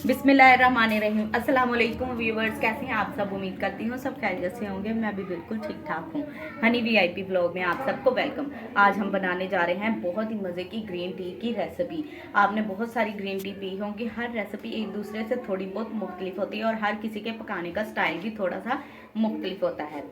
बिस्मिल्लाहिर्रहमानिर्रहीम। अस्सलाम वालेकुम व्यूवर्स, कैसे हैं आप सब। उम्मीद करती हूँ सब खैरियत से होंगे। मैं भी बिल्कुल ठीक ठाक हूँ। हनी वीआईपी व्लॉग में आप सबको वेलकम। आज हम बनाने जा रहे हैं बहुत ही मज़े की ग्रीन टी की रेसिपी। आपने बहुत सारी ग्रीन टी पी होंगी। हर रेसिपी एक दूसरे से थोड़ी बहुत मुख्तलिफ होती है और हर किसी के पकाने का स्टाइल भी थोड़ा सा मुख्तलिफ होता है।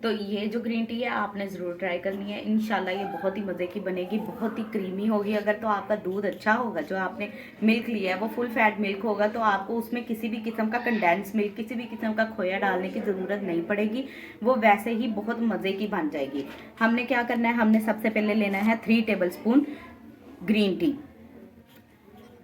तो ये जो ग्रीन टी है आपने ज़रूर ट्राई करनी है। इंशाल्लाह ये बहुत ही मज़े की बनेगी, बहुत ही क्रीमी होगी। अगर तो आपका दूध अच्छा होगा, जो आपने मिल्क लिया है वो फुल फैट मिल्क होगा, तो आपको उसमें किसी भी किस्म का कंडेंस मिल्क, किसी भी किस्म का खोया डालने की ज़रूरत नहीं पड़ेगी। वो वैसे ही बहुत मज़े की बन जाएगी। हमने क्या करना है, हमने सबसे पहले लेना है 3 टेबल स्पून ग्रीन टी।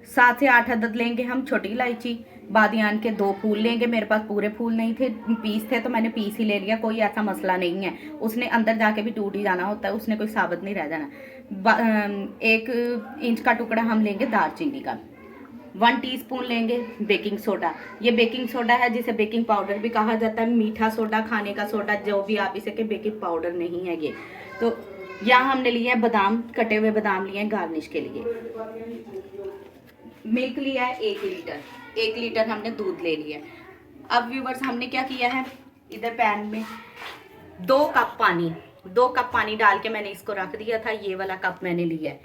7 से 8 अदद लेंगे हम छोटी इलायची। बादियान के 2 फूल लेंगे। मेरे पास पूरे फूल नहीं थे, पीस थे, तो मैंने पीस ही ले लिया। कोई ऐसा मसला नहीं है, उसने अंदर जाके भी टूट ही जाना होता है, उसने कोई साबित नहीं रह जाना। 1 इंच का टुकड़ा हम लेंगे दालचीनी का। 1 टीस्पून लेंगे बेकिंग सोडा। ये बेकिंग सोडा है जिसे बेकिंग पाउडर भी कहा जाता है। मीठा सोडा, खाने का सोडा, जो भी आप इसे के, बेकिंग पाउडर नहीं है ये। तो यहाँ हमने लिए हैं बादाम, कटे हुए बादाम लिए हैं गार्निश के लिए। मिल्क लिया है 1 लीटर। 1 लीटर हमने दूध ले लिया। अब व्यूवर्स हमने क्या किया है, इधर पैन में 2 कप पानी डाल के मैंने इसको रख दिया था। ये वाला कप मैंने लिया है,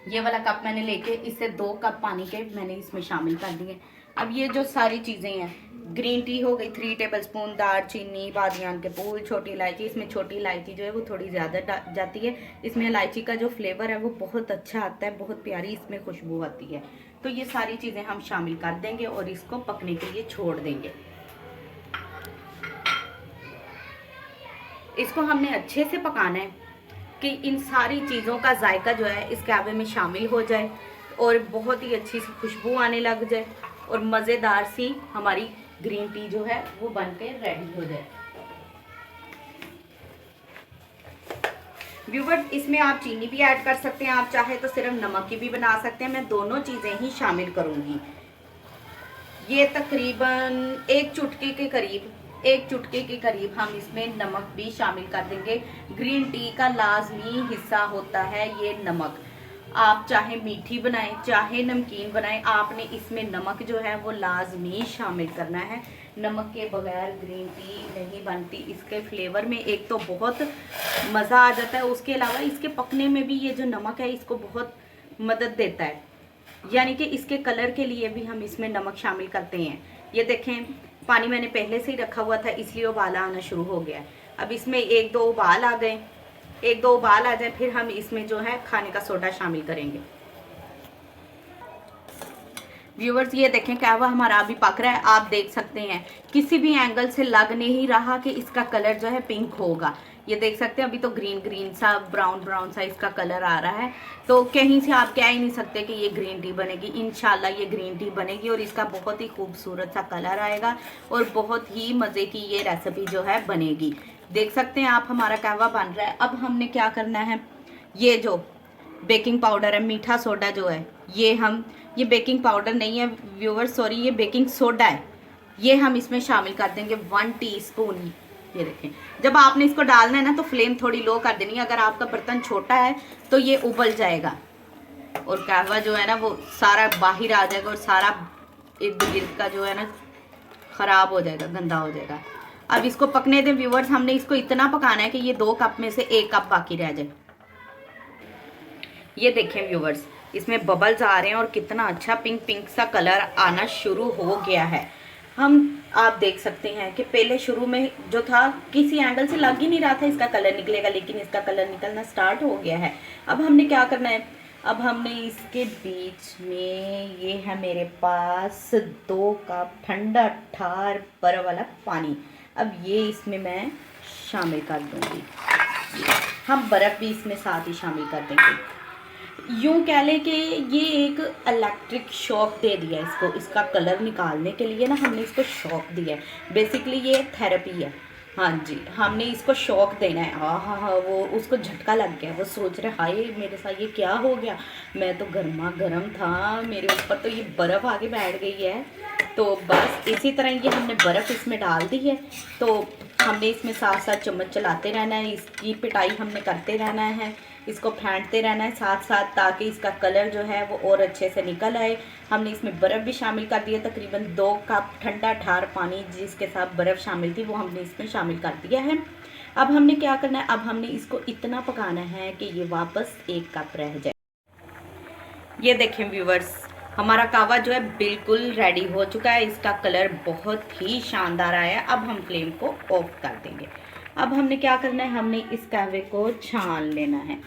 ये वाला कप मैंने लेके इससे 2 कप पानी के मैंने इसमें शामिल कर दिए। अब ये जो सारी चीज़ें हैं, ग्रीन टी हो गई 3 टेबल स्पून, दालचीनी, बादियान के फूल, छोटी इलायची। इसमें छोटी इलायची जो है वो थोड़ी ज़्यादा जाती है। इसमें इलायची का जो फ्लेवर है वो बहुत अच्छा आता है, बहुत प्यारी इसमें खुशबू आती है। तो ये सारी चीज़ें हम शामिल कर देंगे और इसको पकने के लिए छोड़ देंगे। इसको हमने अच्छे से पकाना है कि इन सारी चीज़ों का जायका जो है इस कहवे में शामिल हो जाए और बहुत ही अच्छी सी खुशबू आने लग जाए और मज़ेदार सी हमारी ग्रीन टी जो है वो बन के रेडी हो जाए। व्यूवर्स, इसमें आप चीनी भी ऐड कर सकते हैं, आप चाहे तो सिर्फ नमक की भी बना सकते हैं। मैं दोनों चीज़ें ही शामिल करूँगी। ये तकरीबन 1 चुटकी के करीब हम इसमें नमक भी शामिल कर देंगे। ग्रीन टी का लाजमी हिस्सा होता है ये नमक। आप चाहे मीठी बनाएं चाहे नमकीन बनाएं, आपने इसमें नमक जो है वो लाजमी शामिल करना है। नमक के बगैर ग्रीन टी नहीं बनती। इसके फ्लेवर में एक तो बहुत मज़ा आ जाता है, उसके अलावा इसके पकने में भी ये जो नमक है इसको बहुत मदद देता है। यानी कि इसके कलर के लिए भी हम इसमें नमक शामिल करते हैं। ये देखें, पानी मैंने पहले से ही रखा हुआ था इसलिए उबाल आना शुरू हो गया। अब इसमें 1-2 उबाल आ गए, 1-2 उबाल आ जाए फिर हम इसमें जो है खाने का सोडा शामिल करेंगे। व्यूवर्स, ये देखें कहवा हमारा अभी पक रहा है। आप देख सकते हैं किसी भी एंगल से लग नहीं रहा कि इसका कलर जो है पिंक होगा। ये देख सकते हैं अभी तो ग्रीन ग्रीन सा, ब्राउन ब्राउन सा इसका कलर आ रहा है। तो कहीं से आप कह ही नहीं सकते कि ये ग्रीन टी बनेगी। इंशाल्लाह ये ग्रीन टी बनेगी और इसका बहुत ही खूबसूरत सा कलर आएगा और बहुत ही मज़े की ये रेसिपी जो है बनेगी। देख सकते हैं आप हमारा कहवा बन रहा है। अब हमने क्या करना है, ये जो बेकिंग पाउडर है, मीठा सोडा जो है, ये बेकिंग पाउडर नहीं है व्यूअर्स, सॉरी, ये बेकिंग सोडा है। ये हम इसमें शामिल कर देंगे 1 टीस्पून। ये देखें, जब आपने इसको डालना है ना तो फ्लेम थोड़ी लो कर देनी है। अगर आपका बर्तन छोटा है तो ये उबल जाएगा और कहवा जो है ना वो सारा बाहर आ जाएगा और सारा इर्द गिर्द का जो है ना ख़राब हो जाएगा, गंदा हो जाएगा। अब इसको पकने दें व्यूअर्स। हमने इसको इतना पकाना है कि ये 2 कप में से 1 कप बाकी रह जाए। ये देखें व्यूवर्स, इसमें बबल्स आ रहे हैं और कितना अच्छा पिंक पिंक सा कलर आना शुरू हो गया है। आप देख सकते हैं कि पहले शुरू में जो था किसी एंगल से लग ही नहीं रहा था इसका कलर निकलेगा, लेकिन इसका कलर निकलना स्टार्ट हो गया है। अब हमने क्या करना है, अब हमने इसके बीच में, ये है मेरे पास 2 कप ठंडा ठार बर्फ वाला पानी। अब ये इसमें मैं शामिल कर दूंगी। हम बर्फ़ भी इसमें साथ ही शामिल कर देंगे। यूँ कह लें कि ये एक इलेक्ट्रिक शॉक दे दिया इसको, इसका कलर निकालने के लिए ना हमने इसको शॉक दिया है। बेसिकली ये थेरेपी है। हाँ जी, हमने इसको शॉक देना है। हाँ, वो उसको झटका लग गया, वो सोच रहे हाय मेरे साथ ये क्या हो गया, मैं तो गर्मा गर्म था, मेरे ऊपर तो ये बर्फ़ आके बैठ गई है। तो बस इसी तरह ये हमने बर्फ़ इसमें डाल दी है। तो हमने इसमें साथ साथ चम्मच चलाते रहना है, इसकी पिटाई हमने करते रहना है, इसको फेंटते रहना है साथ साथ, ताकि इसका कलर जो है वो और अच्छे से निकल आए। हमने इसमें बर्फ़ भी शामिल कर दिया, तकरीबन 2 कप ठंडा ठार पानी जिसके साथ बर्फ़ शामिल थी वो हमने इसमें शामिल कर दिया है। अब हमने क्या करना है, अब हमने इसको इतना पकाना है कि ये वापस 1 कप रह जाए। ये देखें व्यूवर्स, हमारा कहवा जो है बिल्कुल रेडी हो चुका है, इसका कलर बहुत ही शानदार आया है। अब हम फ्लेम को ऑफ कर देंगे। अब हमने क्या करना है, हमने इस कहवे को छान लेना है।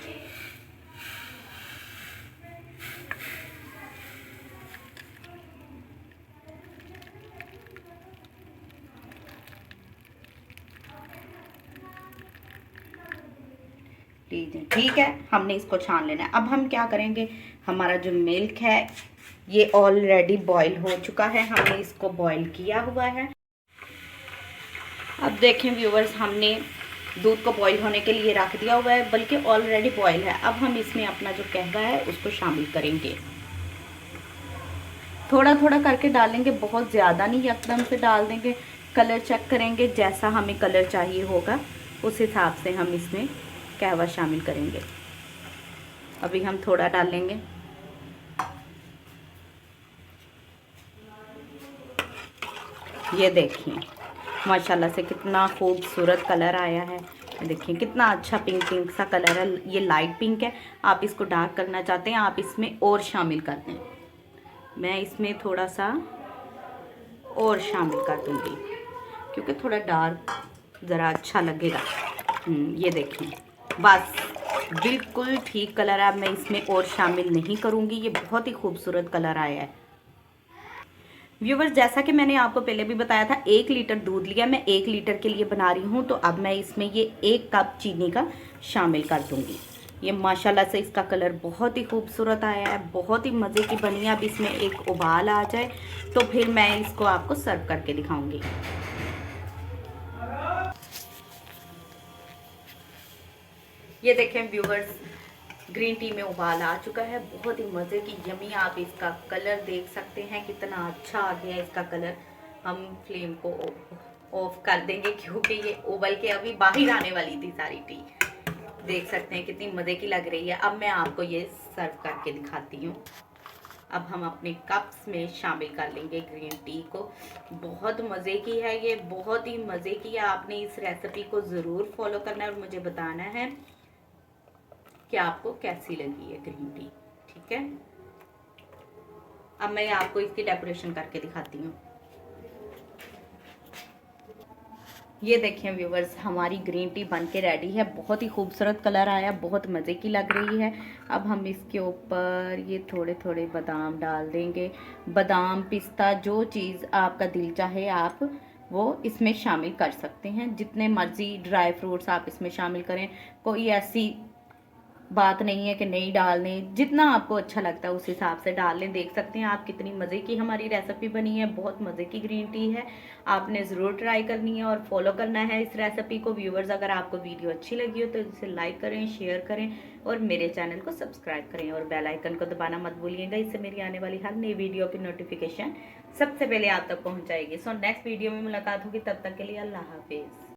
ठीक है, हमने इसको छान लेना है। अब हम क्या करेंगे, हमारा जो मिल्क है ये ऑलरेडी बॉईल हो चुका है, हमने इसको बॉईल किया हुआ है। अब देखें व्यूवर्स, हमने दूध को बॉईल होने के लिए रख दिया हुआ है, बल्कि ऑलरेडी बॉईल है। अब हम इसमें अपना जो कहवा है उसको शामिल करेंगे, थोड़ा थोड़ा करके डालेंगे, बहुत ज़्यादा नहीं एकदम से डाल देंगे। कलर चेक करेंगे, जैसा हमें कलर चाहिए होगा उस हिसाब से हम इसमें कहवा शामिल करेंगे। अभी हम थोड़ा डालेंगे। ये देखिए माशाल्लाह से कितना खूबसूरत कलर आया है। देखिए कितना अच्छा पिंक पिंक सा कलर है, ये लाइट पिंक है। आप इसको डार्क करना चाहते हैं, आप इसमें और शामिल कर दें। मैं इसमें थोड़ा सा और शामिल कर दूँगी क्योंकि थोड़ा डार्क ज़रा अच्छा लगेगा। ये देखिए बस बिल्कुल ठीक कलर है। मैं इसमें और शामिल नहीं करूँगी, ये बहुत ही खूबसूरत कलर आया है। व्यूवर्स, जैसा कि मैंने आपको पहले भी बताया था, 1 लीटर दूध लिया, मैं 1 लीटर के लिए बना रही हूँ, तो अब मैं इसमें ये 1 कप चीनी का शामिल कर दूँगी। ये माशाल्लाह से इसका कलर बहुत ही खूबसूरत आया है, बहुत ही मज़े की बनी है। अब इसमें एक उबाल आ जाए तो फिर मैं इसको आपको सर्व करके दिखाऊँगी। ये देखें व्यूवर्स, ग्रीन टी में उबाल आ चुका है, बहुत ही मज़े की यमी। आप इसका कलर देख सकते हैं कितना अच्छा आ गया इसका कलर। हम फ्लेम को ऑफ कर देंगे क्योंकि ये उबल के अभी बाहर आने वाली थी सारी टी। देख सकते हैं कितनी मज़े की लग रही है। अब मैं आपको ये सर्व करके दिखाती हूँ। अब हम अपने कप्स में शामिल कर लेंगे ग्रीन टी को। बहुत मज़े की है ये, बहुत ही मज़े की है। आपने इस रेसिपी को ज़रूर फॉलो करना है और मुझे बताना है कि आपको कैसी लगी है ग्रीन टी। ठीक है, अब मैं आपको इसकी डेकोरेशन करके दिखाती हूँ। ये देखें व्यूवर्स, हमारी ग्रीन टी बन के रेडी है, बहुत ही खूबसूरत कलर आया, बहुत मज़े की लग रही है। अब हम इसके ऊपर ये थोड़े थोड़े बादाम डाल देंगे। बादाम, पिस्ता, जो चीज़ आपका दिल चाहे आप वो इसमें शामिल कर सकते हैं। जितने मर्ज़ी ड्राई फ्रूट्स आप इसमें शामिल करें, कोई ऐसी बात नहीं है कि नहीं डालने, जितना आपको अच्छा लगता है उस हिसाब से डाल लें। देख सकते हैं आप कितनी मज़े की हमारी रेसिपी बनी है, बहुत मज़े की ग्रीन टी है। आपने ज़रूर ट्राई करनी है और फॉलो करना है इस रेसिपी को। व्यूवर्स, अगर आपको वीडियो अच्छी लगी हो तो इसे लाइक करें, शेयर करें और मेरे चैनल को सब्सक्राइब करें और बेल आइकन को दबाना मत भूलिएगा। इससे मेरी आने वाली हर नई वीडियो की नोटिफिकेशन सबसे पहले आप तक पहुँच जाएगी। सो नेक्स्ट वीडियो में मुलाकात होगी, तब तक के लिए अल्लाह हाफिज़।